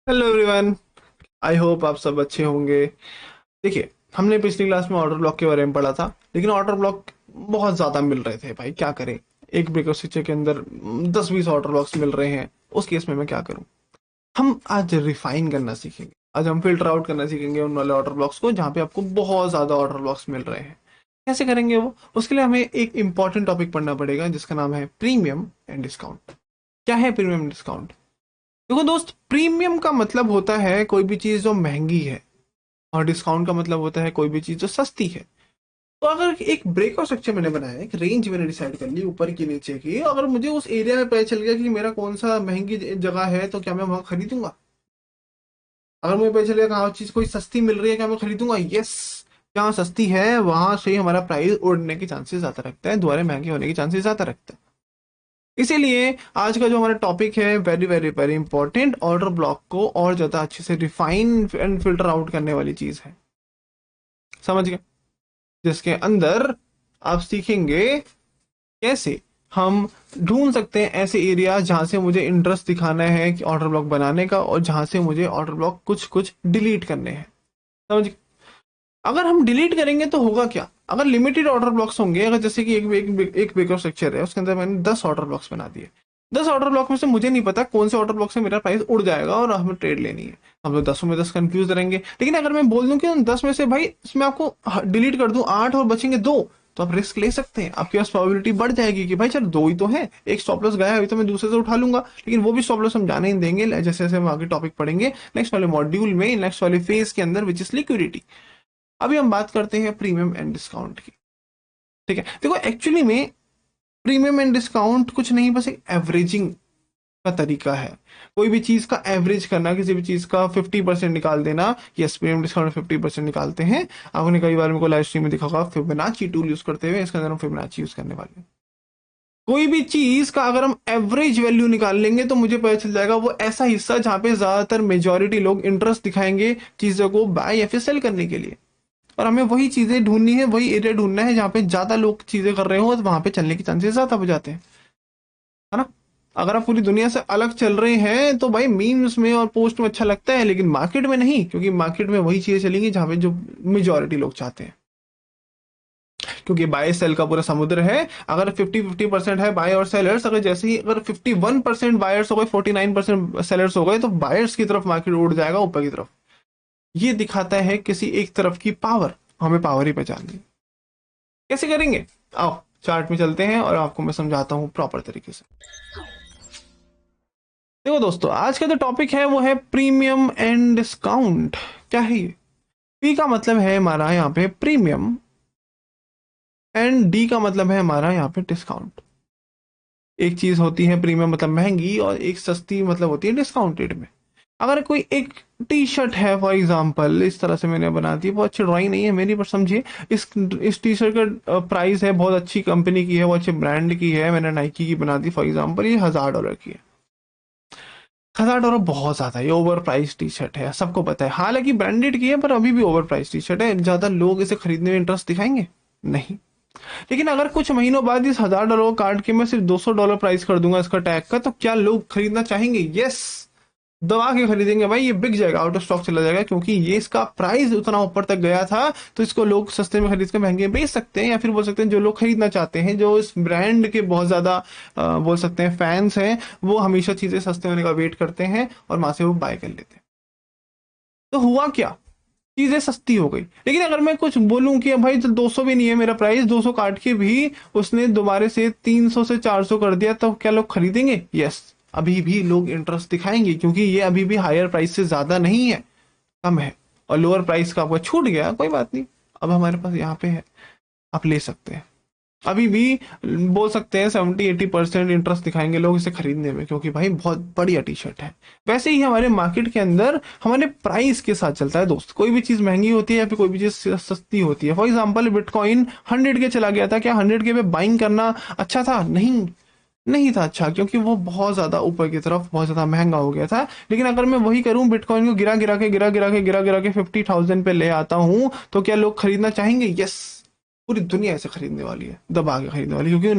Hello everyone. I hope आप सब अच्छे होंगे। देखिए, हमने पिछली क्लास में ऑर्डर ब्लॉक के बारे में पढ़ा था, लेकिन ऑर्डर ब्लॉक बहुत ज़्यादा मिल रहे थे। भाई क्या करें, एक ब्रेकर स्विचर के अंदर 10-20 ऑर्डर ब्लॉक्स मिल रहे हैं। उस केस में मैं क्या करूं? हम आज रिफाइन करना सीखेंगे। आज हम फिल्टर आउट करना सीखेंगे उन वाले ऑर्डर ब्लॉक्स को जहाँ पे आपको बहुत ज़्यादा ऑर्डर ब्लॉक्स मिल रहे हैं। कैसे करेंगे वो? उसके लिए हमें एक इंपॉर्टेंट टॉपिक पढ़ना पड़ेगा जिसका नाम है प्रीमियम एंड डिस्काउंट। क्या है प्रीमियम डिस्काउंट? देखो दोस्त, प्रीमियम का मतलब होता है कोई भी चीज जो महंगी है, और डिस्काउंट का मतलब होता है कोई भी चीज जो सस्ती है। तो अगर एक ब्रेकआउट स्ट्रक्चर मैंने बनाया, एक रेंज मैंने डिसाइड कर ली ऊपर की नीचे की, अगर मुझे उस एरिया में पता चल गया कि मेरा कौन सा महंगी जगह है, तो क्या मैं वहां खरीदूंगा? अगर मुझे पता चल गया कि हाँ चीज कोई सस्ती मिल रही है, क्या मैं खरीदूंगा? यस। जहाँ सस्ती है वहां से हमारा प्राइस उड़ने के चांसेस ज्यादा रखता है, दोबारा महंगे होने के चांसेस ज्यादा रखता है। इसीलिए आज का जो हमारा टॉपिक है, very very very important, order block को और ज्यादा अच्छे से रिफाइन एंड फिल्टर आउट करने वाली चीज है। समझ गए? जिसके अंदर आप सीखेंगे कैसे हम ढूंढ सकते हैं ऐसे एरिया जहां से मुझे इंटरेस्ट दिखाना है कि ऑर्डर ब्लॉक बनाने का, और जहां से मुझे ऑर्डर ब्लॉक कुछ कुछ डिलीट करने हैं। समझ गए? अगर हम डिलीट करेंगे तो होगा क्या? अगर लिमिटेड ऑर्डर ब्लॉक्स होंगे, अगर जैसे कि एक बेकर स्ट्रक्चर है, उसके अंदर मैंने 10 ऑर्डर ब्लॉक्स बना दिए। 10 ऑर्डर ब्लॉक में से मुझे नहीं पता कौन से ऑर्डर ब्लॉक से मेरा प्राइस उड़ जाएगा और हमें ट्रेड लेनी है। हम लोग 10 में 10 कंफ्यूज रहेंगे। लेकिन अगर मैं बोल दूं कि उन 10 में से भाई इसमें आपको डिलीट कर दूं 8 और बचेंगे 2, तो आप रिस्क ले सकते हैं। आपके पास प्रोबेबिलिटी बढ़ जाएगी कि भाई चल 2 ही तो है, एक स्टॉप लॉस गया है, अभी तो मैं दूसरे से उठा लूंगा। लेकिन वो भी स्टॉप लॉस हम जाने ही देंगे जैसे जैसे हम आगे टॉपिक पढ़ेंगे नेक्स्ट वाले मॉड्यूल में, नेक्स्ट वाले फेज के अंदर, विच इज लिक्विडिटी। अभी हम बात करते हैं प्रीमियम एंड डिस्काउंट की। ठीक है, देखो एक्चुअली में प्रीमियम एंड डिस्काउंट कुछ नहीं, बस एक एवरेजिंग का तरीका है। कोई भी चीज का एवरेज करना, किसी भी चीज का 50% निकाल देना। यस, प्रीमियम डिस्काउंट 50% निकालते हैं। आपने कई बार मेरे को लाइव स्ट्रीम में देखा होगा फिबोनाची टूल यूज करते हुए। इसके अंदर हम फिबोनाची यूज करने वाले हैं। कोई भी चीज का अगर हम एवरेज वैल्यू निकाल लेंगे तो मुझे पता चल जाएगा वो ऐसा हिस्सा जहां पे ज्यादातर मेजोरिटी लोग इंटरेस्ट दिखाएंगे चीजों को बाय या फिर सेल करने के लिए। और हमें वही चीजें ढूंढनी है, वही एरिया ढूंढना है जहाँ पे ज्यादा लोग चीजें कर रहे हो, तो वहां पे चलने के चांसेस ज्यादा हो जाते हैं। है ना? अगर आप पूरी दुनिया से अलग चल रहे हैं तो भाई मीम्स में और पोस्ट में अच्छा लगता है, लेकिन मार्केट में नहीं, क्योंकि मार्केट में वही चीजें चलेंगी जहाँ पे जो मेजोरिटी लोग चाहते हैं। क्योंकि बाय सेल का पूरा समुद्र है। अगर 50-50% है बाय और सेलर्स, अगर जैसे ही अगर 51% बायर्स हो गए, 49% सेलर्स हो गए, तो बायर्स की तरफ मार्केट उड़ जाएगा ऊपर की तरफ। ये दिखाता है किसी एक तरफ की पावर। हमें पावर ही पहचाननी। कैसे करेंगे? आओ चार्ट में चलते हैं और आपको मैं समझाता हूं प्रॉपर तरीके से। देखो दोस्तों, आज का जो टॉपिक है वो है प्रीमियम एंड डिस्काउंट। क्या है ये? पी का मतलब है हमारा यहाँ पे प्रीमियम, एंड डी का मतलब है हमारा यहाँ पे डिस्काउंट। एक चीज होती है प्रीमियम मतलब महंगी, और एक सस्ती मतलब होती है डिस्काउंटेड में। अगर कोई एक टी शर्ट है फॉर एग्जांपल, इस तरह से मैंने बना दी, बहुत अच्छी ड्राइंग नहीं है मेरी पर समझिए। इस टी शर्ट का प्राइस है, बहुत अच्छी कंपनी की है, बहुत अच्छे ब्रांड की है, मैंने नाइकी की बना दी फॉर एग्जांपल, ये $1000 की है। $1000 बहुत ज्यादा है, ये ओवर प्राइस टी शर्ट है, सबको पता है। हालांकि ब्रांडेड की है पर अभी भी ओवर प्राइस टी शर्ट है। ज्यादा लोग इसे खरीदने में इंटरेस्ट दिखाएंगे? नहीं। लेकिन अगर कुछ महीनों बाद इस $1000 को काट के मैं सिर्फ $200 प्राइस कर दूंगा इसका टैग का, तो क्या लोग खरीदना चाहेंगे? यस, दबा के खरीदेंगे भाई, ये बिक जाएगा, आउट ऑफ स्टॉक चला जाएगा, क्योंकि ये इसका प्राइस उतना ऊपर तक गया था। तो इसको लोग सस्ते में खरीद के महंगे में बेच सकते हैं, या फिर बोल सकते हैं जो लोग खरीदना चाहते हैं, जो इस ब्रांड के बहुत ज्यादा बोल सकते हैं फैंस हैं, वो हमेशा चीजें सस्ते होने का वेट करते हैं और वहां से वो बाय कर लेते हैं। तो हुआ क्या? चीजें सस्ती हो गई। लेकिन अगर मैं कुछ बोलूं कि भाई तो 200 भी नहीं है मेरा प्राइस, 200 काट के भी उसने दोबारा से 300 से 400 कर दिया, तो क्या लोग खरीदेंगे? यस, अभी भी लोग इंटरेस्ट दिखाएंगे, क्योंकि ये अभी भी हायर प्राइस से ज्यादा नहीं है, कम है। और लोअर प्राइस का आपका छूट गया, कोई बात नहीं, अब हमारे पास यहाँ पे है, आप ले सकते हैं। अभी भी बोल सकते हैं 70-80% इंटरेस्ट दिखाएंगे लोग इसे खरीदने में, क्योंकि भाई बहुत बढ़िया टी शर्ट है। वैसे ही हमारे मार्केट के अंदर हमारे प्राइस के साथ चलता है दोस्त। कोई भी चीज महंगी होती है या फिर कोई भी चीज सस्ती होती है। फॉर एग्जाम्पल बिटकॉइन 100 के चला गया था, क्या 100 के पे बाइंग करना अच्छा था? नहीं, नहीं था अच्छा, क्योंकि वो बहुत ज्यादा ऊपर की तरफ बहुत ज्यादा महंगा हो गया था। लेकिन अगर मैं वही करूं, बिटकॉइन को गिरा गिरा के 50,000 पे ले आता हूं, तो क्या लोग खरीदना चाहेंगे? यस, पूरी दुनिया ऐसे खरीदने वाली है, दबा के खरीदने वाली है, क्योंकि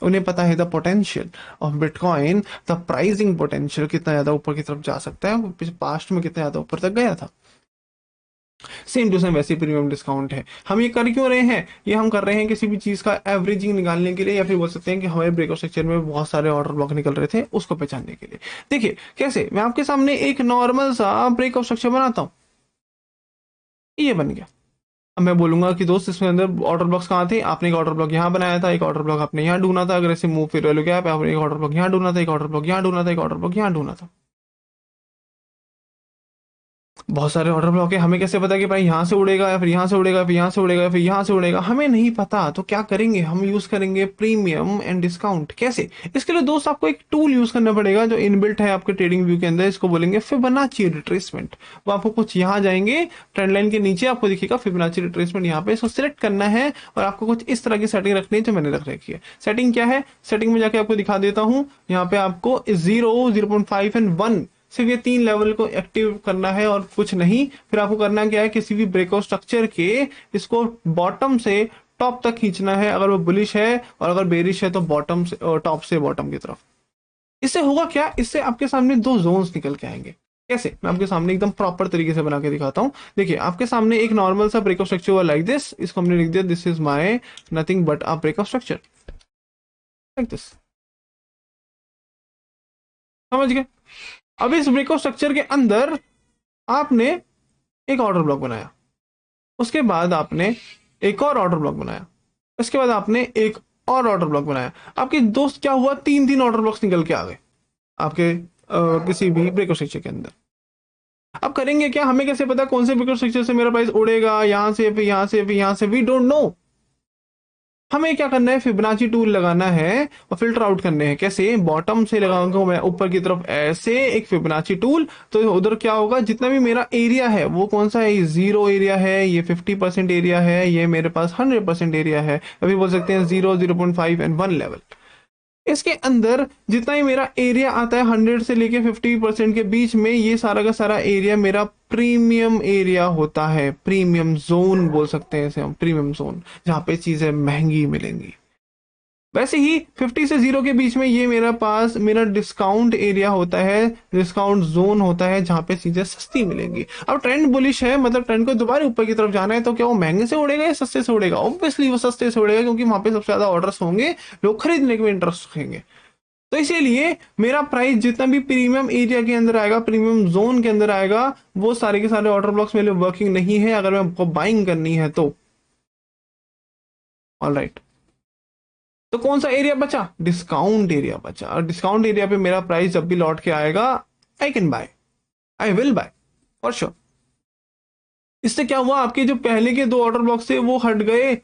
उन्हें पता है the potential of bitcoin, the pricing potential कितना ज्यादा ऊपर की तरफ जा सकता है, वो पास्ट में कितना ज्यादा ऊपर तक गया था। सेम टू सेम वैसे प्रीमियम डिस्काउंट है। हम ये कर क्यों रहे हैं? ये हम कर रहे हैं किसी भी चीज का एवरेजिंग निकालने के लिए, या फिर बोल सकते हैं कि हमारे ब्रेकआउट स्ट्रक्चर में बहुत सारे ऑर्डर ब्लॉक निकल रहे थे, उसको पहचानने के लिए। देखिए कैसे मैं आपके सामने एक नॉर्मल सा ब्रेकआउट स्ट्रक्चर बनाता हूँ, ये बन गया। अब मैं बोलूंगा कि दोस्त इसमें अंदर ऑर्डर ब्लॉक्स कहाँ थे, आपने एक ऑर्डर ब्लॉक यहाँ बनाया था, एक ऑर्डर ब्लॉक आपने यहाँ ढूंढना था, अगर ऐसे मूव फिर वैल्यू गैप आपने एक ऑर्डर ब्लॉक यहाँ ढूंढना था, एक ऑर्डर ब्लॉक यहाँ ढूंढना था, एक ऑर्डर ब्लॉक यहाँ ढूंढना था। बहुत सारे ऑर्डर ब्लॉक है, हमें कैसे पता कि भाई यहाँ से उड़ेगा या फिर यहाँ से उड़ेगा, फिर यहाँ से उड़ेगा, फिर यहाँ से उड़ेगा, हमें नहीं पता। तो क्या करेंगे, हम यूज करेंगे प्रीमियम एंड डिस्काउंट। कैसे? इसके लिए दोस्त आपको एक टूल यूज करना पड़ेगा जो इनबिल्ट है आपके ट्रेडिंग व्यू के अंदर, इसको बोलेंगे फिबोनाची रिट्रेसमेंट। वो आपको कुछ यहाँ जाएंगे, ट्रेंड लाइन के नीचे आपको दिखेगा फिबोनाची रिट्रेसमेंट, यहाँ पे इसको सिलेक्ट करना है और आपको कुछ इस तरह की सेटिंग रखनी है जो मैंने रख रखी है। सेटिंग क्या है, सेटिंग में जाके आपको दिखा देता हूँ। यहाँ पे आपको 0, 0.5 एंड 1, सिर्फ ये 3 लेवल को एक्टिव करना है और कुछ नहीं। फिर आपको करना क्या है, किसी भी ब्रेकआउट स्ट्रक्चर के इसको बॉटम से टॉप तक खींचना है, अगर वो बुलिश है, और अगर बेरिश है तो बॉटम से टॉप से बॉटम की तरफ। इससे होगा क्या, इससे आपके सामने दो जोन्स निकल के आएंगे। कैसे? मैं आपके सामने एकदम प्रॉपर तरीके से बना के दिखाता हूँ। देखिए आपके सामने एक नॉर्मल सा ब्रेकआउट स्ट्रक्चर हुआ लाइक दिस, इसको हमने लिख दिया this is my nothing but a breakout structure like this. समझ गए? अब इस ब्रेकआउट स्ट्रक्चर के अंदर आपने एक ऑर्डर ब्लॉक बनाया, उसके बाद आपने एक और ऑर्डर ब्लॉक बनाया, उसके बाद आपने एक और ऑर्डर ब्लॉक बनाया। आपके दोस्त क्या हुआ, 3 ऑर्डर ब्लॉक्स निकल के आ गए आपके किसी भी ब्रेकआउट स्ट्रक्चर के अंदर। अब करेंगे क्या, हमें कैसे पता कौन से ब्रेकआउट स्ट्रक्चर से मेरा प्राइस उड़ेगा, यहां से फिर यहां से फिर यहां से, वी डोंट नो। हमें क्या करना है, फिबोनाची टूल लगाना है और फिल्टर आउट करने हैं। कैसे? बॉटम से लगाऊंगा मैं ऊपर की तरफ ऐसे एक फिबोनाची टूल, तो उधर क्या होगा, जितना भी मेरा एरिया है वो कौन सा है, ये 0 एरिया है, ये 50% एरिया है, ये मेरे पास 100% एरिया है, अभी बोल सकते हैं 0, 0.5 एंड 1 लेवल। इसके अंदर जितना ही मेरा एरिया आता है 100 से लेके 50% के बीच में, ये सारा का सारा एरिया मेरा प्रीमियम एरिया होता है। प्रीमियम जोन बोल सकते हैं इसे हम, प्रीमियम जोन, जहां पे चीजें महंगी मिलेंगी। वैसे ही 50 से 0 के बीच में ये मेरा डिस्काउंट एरिया होता है, डिस्काउंट जोन होता है, जहां पे चीजें सस्ती मिलेंगी। अब ट्रेंड बुलिश है, मतलब ट्रेंड को दोबारा ऊपर की तरफ जाना है, तो क्या वो महंगे से उड़ेगा या सस्ते से उड़ेगा? ऑब्वियसली वो सस्ते से उड़ेगा, क्योंकि वहां पे सबसे ज्यादा ऑर्डर्स होंगे, लोग खरीदने के इंटरेस्ट रखेंगे। तो इसीलिए मेरा प्राइस जितना भी प्रीमियम एरिया के अंदर आएगा, प्रीमियम जोन के अंदर आएगा, वो सारे के सारे ऑर्डर ब्लॉक्स मेरे वर्किंग नहीं है अगर मैं बाइंग करनी है तो। ऑल राइट, तो कौन सा एरिया बचा, डिस्काउंट एरिया बचा। और डिस्काउंट एरिया पे मेरा प्राइस जब भी लौट के आएगा, I can buy, I will buy for sure. इससे क्या हुआ, आपके जो पहले के 2 ऑर्डर ब्लॉक थे वो हट गए,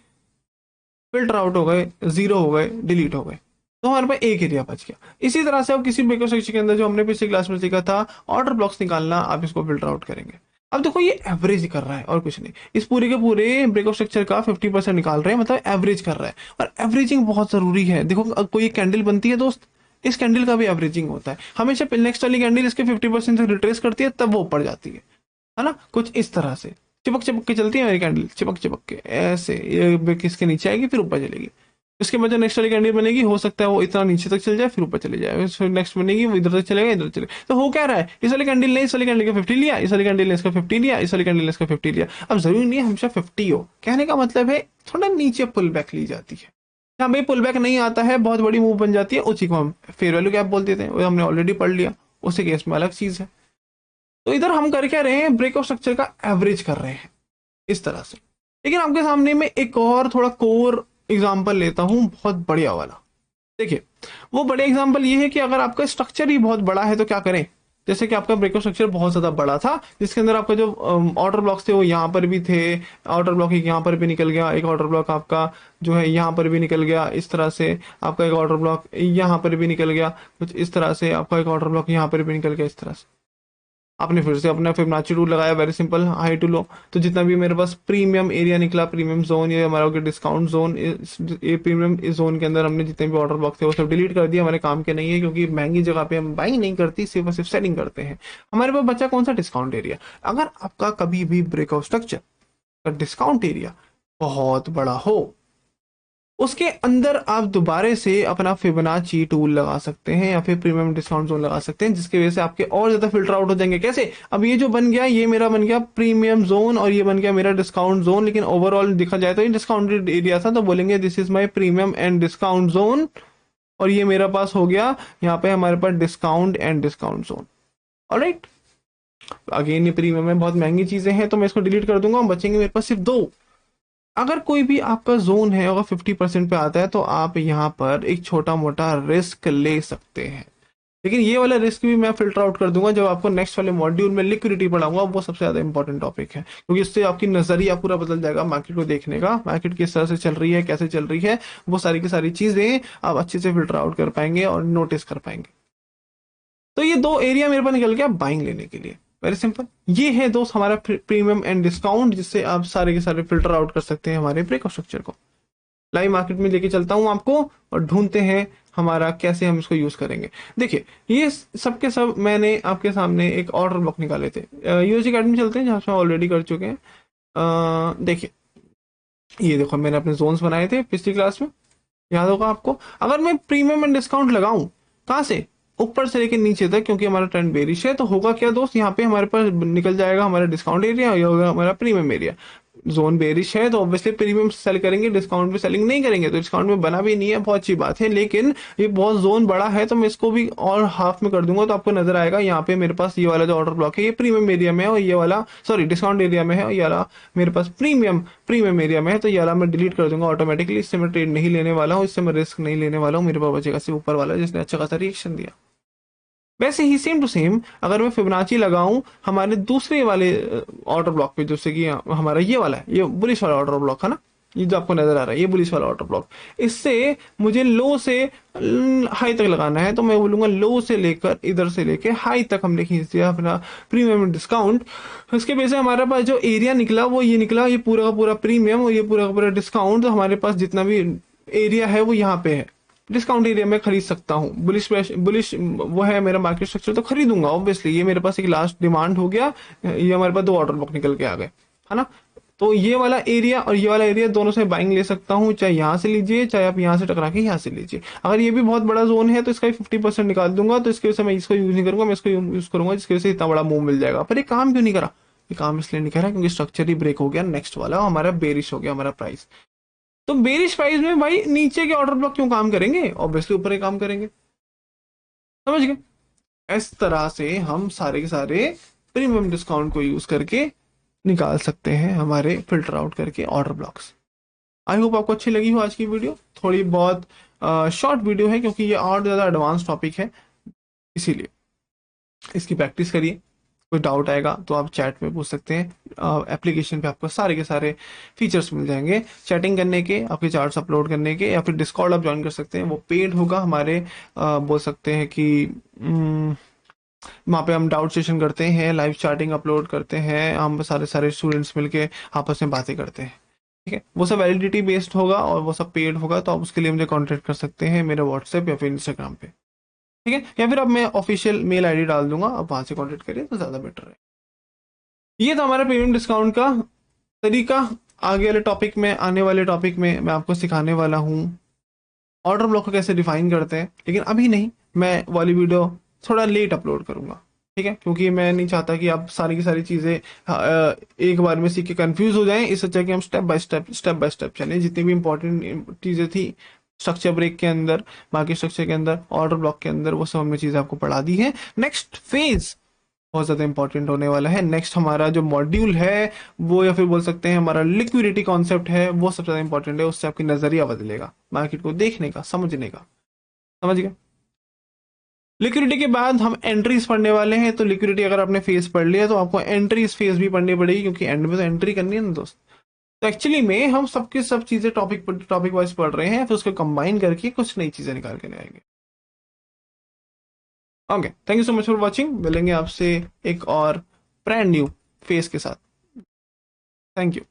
फिल्टर आउट हो गए, 0 हो गए, डिलीट हो गए, तो हमारे पास एक एरिया बच गया। इसी तरह से अब किसी ब्रेकआउट स्ट्रक्चर के अंदर, जो हमने पिछली क्लास में सीखा था ऑर्डर ब्लॉक्स निकालना, आप इसको फिल्टर आउट करेंगे। अब देखो ये एवरेज कर रहा है और कुछ नहीं, इस पूरे के पूरे ब्रेकआउट स्ट्रक्चर का 50% निकाल रहे हैं, मतलब एवरेज कर रहा है। और एवरेजिंग बहुत जरूरी है। देखो कोई एक कैंडल बनती है दोस्त, इस कैंडल का भी एवरेजिंग होता है। हमेशा नेक्स्ट वाली कैंडल इसके 50% से रिट्रेस करती है, तब वो ऊपर जाती है ना, कुछ इस तरह से चिपक चिपक के चलती है मेरी कैंडल, चिपक चिपक के ऐसे, ये किसके नीचे आएगी फिर ऊपर चलेगी। उसके बाद जो नेक्स्ट वाली कैंडल बनेगी, हो सकता है वो इतना नीचे तक चल जाए फिर ऊपर चले जाए, फिर नेक्स्ट बनेगी वो इधर तक चलेगा, इधर चलेगा। तो हो क्या रहा है, इस वाली कैंडल ने इस वाली कैंडल का 50 लिया, इस वाली कैंडल ने इसका 50 लिया, इस वाली कैंडल ने इसका 50 लिया। अब जरूरी नहीं है हमेशा 50 हो, कहने का मतलब है थोड़ा नीचे पुल बैक ली जाती है। जहाँ पे पुल बैक नहीं आता है, बहुत बड़ी मूव बन जाती है, उसी को हम फेयर वैल्यू गैप बोल देते हैं, वो हमने ऑलरेडी पढ़ लिया, उसी केस में अलग चीज है। तो इधर हम कर क्या रहे हैं, ब्रेकआउट स्ट्रक्चर का एवरेज कर रहे हैं इस तरह से। लेकिन आपके सामने में एक और थोड़ा कोर एग्जांपल लेता हूं, बहुत बढ़िया वाला। देखिए वो बड़े एग्जांपल ये है कि अगर आपका स्ट्रक्चर ही बहुत बड़ा है तो क्या करें। जैसे कि आपका ब्रेकआउट स्ट्रक्चर बहुत ज्यादा बड़ा था, जिसके अंदर आपका जो ऑर्डर ब्लॉक्स थे वो यहाँ पर भी थे, ऑर्डर ब्लॉक एक यहाँ पर भी निकल गया, एक ऑर्डर ब्लॉक आपका जो है यहाँ पर भी निकल गया, इस तरह से आपका एक ऑर्डर ब्लॉक यहाँ पर भी निकल गया, कुछ इस तरह से आपका एक ऑर्डर ब्लॉक यहाँ पर भी निकल गया, इस तरह से। आपने फिर से अपना फिबोनाची टूल लगाया, very simple, high to low, तो जितना भी मेरे पास प्रीमियम एरिया निकला, प्रीमियम जोन, ये हमारा डिस्काउंट जोन, ये प्रीमियम जोन के अंदर हमने जितने भी ऑर्डर ब्लॉक थे वो सब डिलीट कर दिया, हमारे काम के नहीं है, क्योंकि महंगी जगह पे हम बाइंग नहीं करती, सिर्फ और सिर्फ सेलिंग करते हैं। हमारे पास बचा कौन सा, डिस्काउंट एरिया। अगर आपका कभी भी ब्रेकआउट स्ट्रक्चर का डिस्काउंट एरिया बहुत बड़ा हो, उसके अंदर आप दोबारा से अपना फिबोनाची टूल लगा सकते हैं या फिर प्रीमियम डिस्काउंट जोन लगा सकते हैं, जिसकी वजह से आपके और ज्यादा फिल्टर आउट हो जाएंगे। कैसे? अब ये जो बन गया, ये मेरा बन गया प्रीमियम जोन और ये बन गया मेरा डिस्काउंट जोन, लेकिन ओवरऑल देखा जाए तो ये डिस्काउंटेड एरिया था, तो बोलेंगे this is my premium and discount zone. और ये मेरा पास हो गया यहाँ पे हमारे पास discount and discount zone. Alright, again ये प्रीमियम में बहुत महंगी चीजें हैं तो मैं इसको डिलीट कर दूंगा, बचेंगे मेरे पास सिर्फ दो। अगर कोई भी आपका जोन है अगर 50% पे आता है तो आप यहाँ पर एक छोटा मोटा रिस्क ले सकते हैं, लेकिन ये वाला रिस्क भी मैं फिल्टर आउट कर दूंगा जब आपको नेक्स्ट वाले मॉड्यूल में लिक्विडिटी पढ़ाऊंगा। वो सबसे ज्यादा इंपॉर्टेंट टॉपिक है, क्योंकि इससे आपकी नजरिया पूरा बदल जाएगा मार्केट को देखने का, मार्केट किस तरह से चल रही है, कैसे चल रही है, वो सारी की सारी चीजें आप अच्छे से फिल्टर आउट कर पाएंगे और नोटिस कर पाएंगे। तो ये दो एरिया मेरे पास निकल गया बाइंग लेने के लिए, वेरी सिंपल। ये है दोस्त हमारा प्रीमियम एंड डिस्काउंट, जिससे आप सारे के सारे फिल्टर आउट कर सकते हैं हमारे ब्रेकआउट स्ट्रक्चर को। लाइव मार्केट में लेके चलता हूं आपको और ढूंढते हैं हमारा कैसे हम इसको यूज करेंगे। देखिए, ये सब के सब मैंने आपके सामने एक ऑर्डर ब्लॉक निकाले थे। यूएसजी अकेडमी चलते हैं जहां से ऑलरेडी कर चुके हैं। देखिए, ये देखो मैंने अपने जोन्स बनाए थे पिछली क्लास में, याद होगा आपको। अगर मैं प्रीमियम एंड डिस्काउंट लगाऊं, कहां से? ऊपर से लेके नीचे तक, क्योंकि हमारा ट्रेंड बेरिश है, तो होगा क्या दोस्त, यहाँ पे हमारे पास निकल जाएगा हमारा डिस्काउंट एरिया, ये होगा हमारा प्रीमियम एरिया। जोन बेरिश है तो ऑब्वियसली प्रीमियम सेल करेंगे, डिस्काउंट पे सेलिंग नहीं करेंगे, तो डिस्काउंट में बना भी नहीं है, बहुत अच्छी बात है। लेकिन ये बहुत जोन बड़ा है तो मैं इसको भी और हाफ में कर दूंगा, तो आपको नजर आएगा यहाँ पे मेरे पास ये वाला जो ऑर्डर ब्लॉक है ये प्रीमियम एरिया में है, और ये वाला सॉरी डिस्काउंट एरिया में है, और ये वाला मेरे पास प्रीमियम एरिया में है। तो ये वाला मैं डिलीट कर दूंगा ऑटोमेटिकली, इससे मैं ट्रेड नहीं लेने वाला हूँ, इससे मैं रिस्क नहीं लेने वाला हूँ। मेरे पास बचेगा सिर्फ ऊपर वाला जिसने अच्छा खासा रिएक्शन दिया। वैसे ही सेम टू सेम अगर मैं फिबोनाची लगाऊं हमारे दूसरे वाले ऑर्डर ब्लॉक पे, जैसे कि हमारा ये वाला है, ये बुलिश वाला ऑर्डर ब्लॉक है ना, ये जो आपको नजर आ रहा है ये बुलिश वाला ऑर्डर ब्लॉक, इससे मुझे लो से हाई तक लगाना है। तो मैं बोलूंगा लो से लेकर इधर से लेकर हाई तक हमने खींच दिया अपना प्रीमियम डिस्काउंट। उसके वजह से हमारे पास जो एरिया निकला वो ये निकला, ये पूरा का पूरा प्रीमियम और ये पूरा का पूरा डिस्काउंट। तो हमारे पास जितना भी एरिया है वो यहाँ पे है, डिस्काउंट एरिया में खरीद सकता हूँ। बुलिश वो है मेरा मार्केट स्ट्रक्चर, तो खरीदूंगा ऑब्वियसली। ये मेरे पास एक लास्ट डिमांड हो गया, ये हमारे पास दो ऑर्डर बुक निकल के आ गए, है ना। तो ये वाला एरिया और ये वाला एरिया दोनों से बाइंग ले सकता हूँ, चाहे यहाँ से लीजिए चाहे आप यहाँ से टकरा के यहाँ से लीजिए। अगर ये भी बहुत बड़ा जोन है तो इसका 50% निकाल दूंगा, तो इसकी वजह से मैं इसको यूज नहीं करूंगा, मैं इसको यूज करूंगा जिसकी वजह से इतना बड़ा मूव मिल जाएगा। पर ये काम क्यों नहीं करा? ये काम इसलिए नहीं करा क्योंकि स्ट्रक्चर ही ब्रेक हो गया नेक्स्ट वाला, हमारा बेरिश हो गया हमारा प्राइस। तो बेरिश प्राइस में भाई नीचे के ऑर्डर ब्लॉक क्यों काम करेंगे? ऑब्वियसली ऊपर ही काम करेंगे, समझ गए। इस तरह से हम सारे के सारे प्रीमियम डिस्काउंट को यूज करके निकाल सकते हैं हमारे फिल्टर आउट करके ऑर्डर ब्लॉक्स। आई होप आपको अच्छी लगी हो आज की वीडियो, थोड़ी बहुत शॉर्ट वीडियो है क्योंकि ये और ज्यादा एडवांस टॉपिक है, इसीलिए इसकी प्रैक्टिस करिए। कोई डाउट आएगा तो आप चैट में पूछ सकते हैं। एप्लीकेशन पे आपको सारे के सारे फीचर्स मिल जाएंगे चैटिंग करने के, आपके चार्ट्स अपलोड करने के, या फिर डिस्कॉर्ड आप ज्वाइन कर सकते हैं, वो पेड होगा हमारे। बोल सकते हैं कि वहाँ पे हम डाउट सेशन करते हैं, लाइव चैटिंग अपलोड करते हैं, हम सारे सारे स्टूडेंट्स मिलके आपस में बातें करते हैं, ठीक है। वो सब वैलिडिटी बेस्ड होगा और वो सब पेड होगा, तो आप उसके लिए मुझे कॉन्टेक्ट कर सकते हैं मेरे व्हाट्सएप या फिर इंस्टाग्राम पे, ठीक है। या फिर अब मैं ऑफिशियल मेल आईडी डाल दूंगा, आप वहां से कॉन्टेक्ट करिए तो ज्यादा बेटर है। ये तो हमारा पेमेंट डिस्काउंट का तरीका। आगे वाले टॉपिक में, आने वाले टॉपिक में मैं आपको सिखाने वाला हूँ ऑर्डर ब्लॉक को कैसे डिफाइन करते हैं, लेकिन अभी नहीं, मैं वाली वीडियो थोड़ा लेट अपलोड करूंगा, ठीक है, क्योंकि मैं नहीं चाहता कि आप सारी की सारी चीजें एक बार में सीख के कंफ्यूज हो जाएं। इस अच्छा कि हम स्टेप बाय स्टेप चलें। जितनी भी इंपॉर्टेंट चीजें थी स्ट्रक्चर ब्रेक के अंदर, मार्केट स्ट्रक्चर के अंदर, ऑर्डर ब्लॉक के अंदर, वो सब हमने चीजें आपको पढ़ा दी है। नेक्स्ट फेज बहुत ज्यादा इंपॉर्टेंट होने वाला है। नेक्स्ट हमारा जो मॉड्यूल है वो, या फिर बोल सकते हैं हमारा लिक्विडिटी कॉन्सेप्ट है, वो सबसे ज्यादा इंपॉर्टेंट है। उससे आपकी नजरिया बदलेगा मार्केट को देखने का, समझने का, समझ गए। लिक्विडिटी के बाद हम एंट्रीज पढ़ने वाले हैं। तो लिक्विडिटी अगर आपने फेज पढ़ लिया तो आपको एंट्रीज फेज भी पढ़नी पड़ेगी, क्योंकि एंड में तो एंट्री करनी है ना दोस्त। तो एक्चुअली में हम सबकी सब चीजें टॉपिक वाइज पढ़ रहे हैं, फिर उसको कंबाइन करके कुछ नई चीजें निकाल के आएंगे। Okay, thank you so much for watching. मिलेंगे आपसे एक और ब्रांड न्यू फेस के साथ। Thank you.